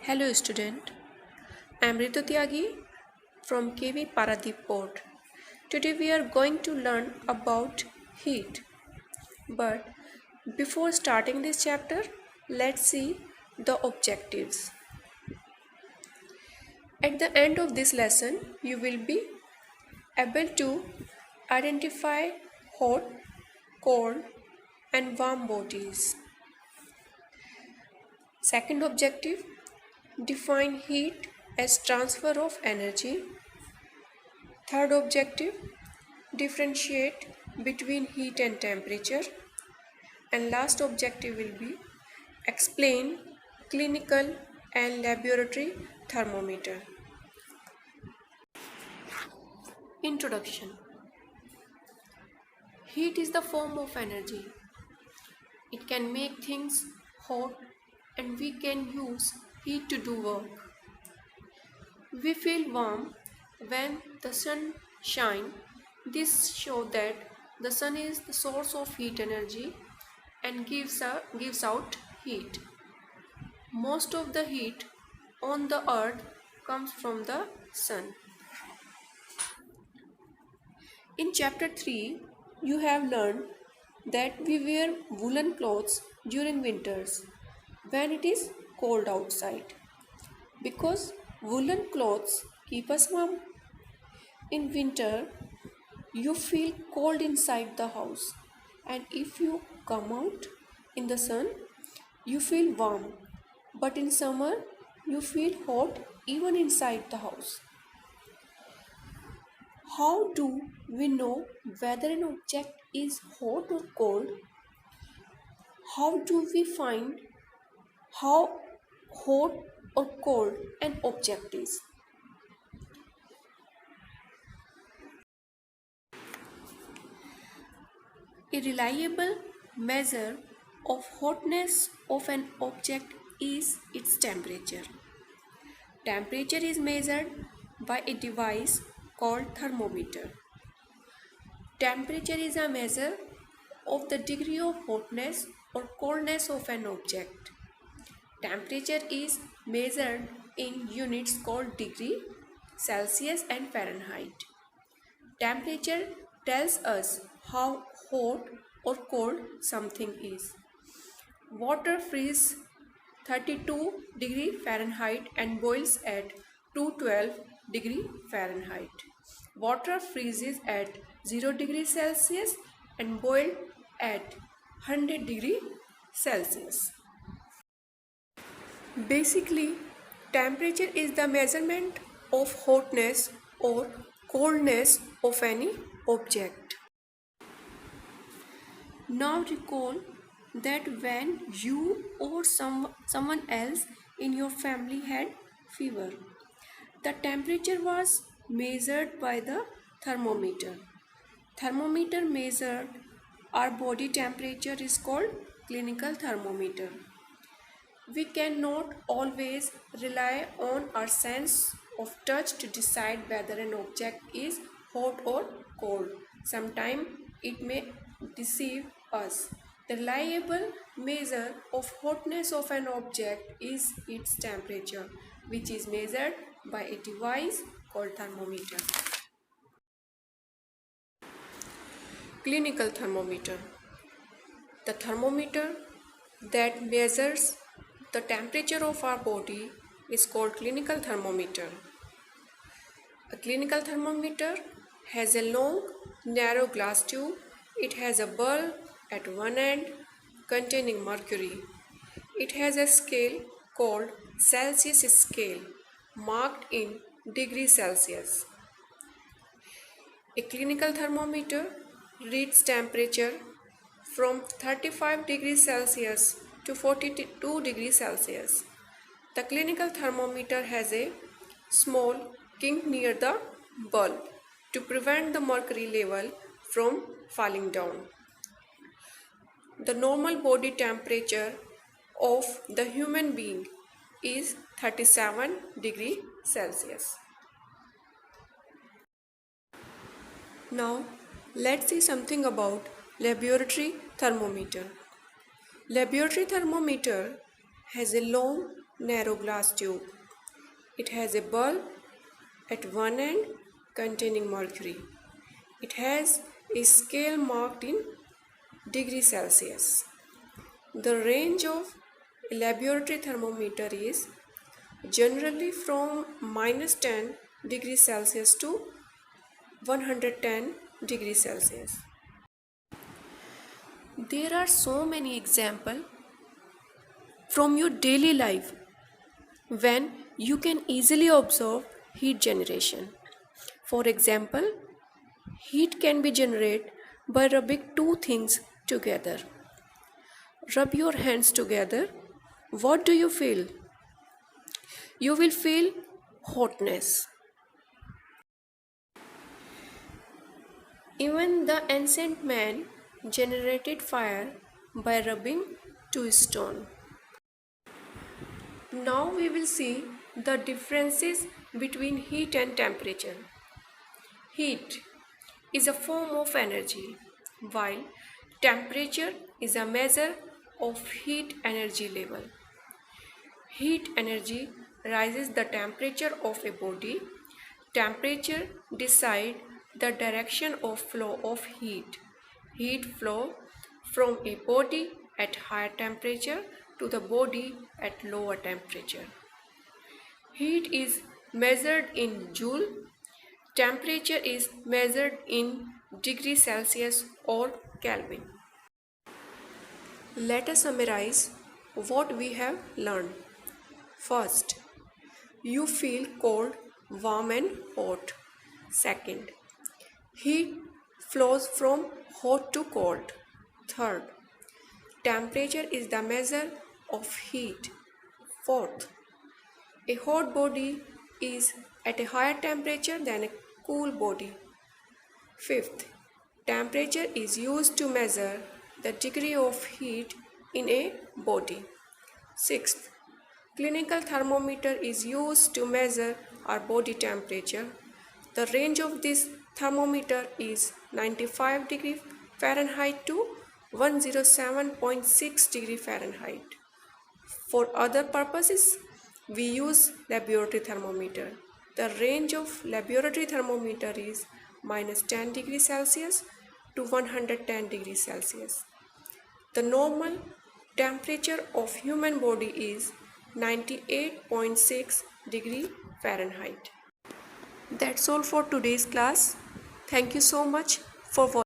Hello student, I am Ritu Tyagi from KV Paradip Port. Today we are going to learn about heat. But before starting this chapter, let's see the objectives. At the end of this lesson, you will be able to identify hot, cold and warm bodies. Second objective, define heat as transfer of energy. Third objective, differentiate between heat and temperature. And last objective will be explain clinical and laboratory thermometer. Introduction. Heat is the form of energy. It can make things hot and we can use heat to do work. We feel warm when the sun shines. This shows that the sun is the source of heat energy and gives out heat. Most of the heat on the earth comes from the sun. In chapter 3, you have learned that we wear woolen clothes during winters when it is cold outside because woolen clothes keep us warm. In winter, you feel cold inside the house, and if you come out in the sun, you feel warm. But in summer, you feel hot even inside the house. How do we know whether an object is hot or cold? How do we find how hot or cold an object is? A reliable measure of hotness of an object is its temperature. Temperature is measured by a device called thermometer. Temperature is a measure of the degree of hotness or coldness of an object. Temperature is measured in units called degree, Celsius and Fahrenheit. Temperature tells us how hot or cold something is. Water freezes 32 degrees Fahrenheit and boils at 212 degrees Fahrenheit. Water freezes at 0 degrees Celsius and boiled at 100 degrees Celsius. Basically, temperature is the measurement of hotness or coldness of any object. Now recall that when you or someone else in your family had fever, the temperature was measured by the thermometer. Thermometer measured our body temperature is called clinical thermometer. We cannot always rely on our sense of touch to decide whether an object is hot or cold. Sometimes it may deceive us. The reliable measure of hotness of an object is its temperature, which is measured by a device called thermometer. Clinical thermometer. The thermometer that measures the temperature of our body is called clinical thermometer. A clinical thermometer has a long, narrow glass tube. It has a bulb at one end containing mercury. It has a scale called Celsius scale marked in degrees Celsius. A clinical thermometer reads temperature from 35 degrees Celsius to 42 degrees Celsius. The clinical thermometer has a small kink near the bulb to prevent the mercury level from falling down. The normal body temperature of the human being is 37 degrees Celsius. Now, let's see something about laboratory thermometer. Laboratory thermometer has a long narrow glass tube. It has a bulb at one end containing mercury. It has a scale marked in degrees Celsius. The range of a laboratory thermometer is generally from -10 degrees Celsius to 110 degrees Celsius. There are so many examples from your daily life when you can easily observe heat generation. For example, heat can be generated by rubbing two things together. Rub your hands together. What do you feel? You will feel hotness. Even the ancient man generated fire by rubbing two stones. Now we will see the differences between heat and temperature. Heat is a form of energy, while temperature is a measure of heat energy level. Heat energy rises the temperature of a body. Temperature decides the direction of flow of heat. Heat flow from a body at higher temperature to the body at lower temperature. Heat is measured in joule. Temperature is measured in degrees Celsius or Kelvin. Let us summarize what we have learned. First, you feel cold, warm and hot. Second, heat flows from hot to cold. Third, temperature is the measure of heat. Fourth, a hot body is at a higher temperature than a cool body. Fifth, temperature is used to measure the degree of heat in a body. Sixth, clinical thermometer is used to measure our body temperature. The range of this thermometer is 95 degree Fahrenheit to 107.6 degree Fahrenheit. For other purposes, we use laboratory thermometer. The range of laboratory thermometer is -10 degrees Celsius to 110 degrees Celsius. The normal temperature of human body is 98.6 degree Fahrenheit. That's all for today's class. Thank you so much for watching.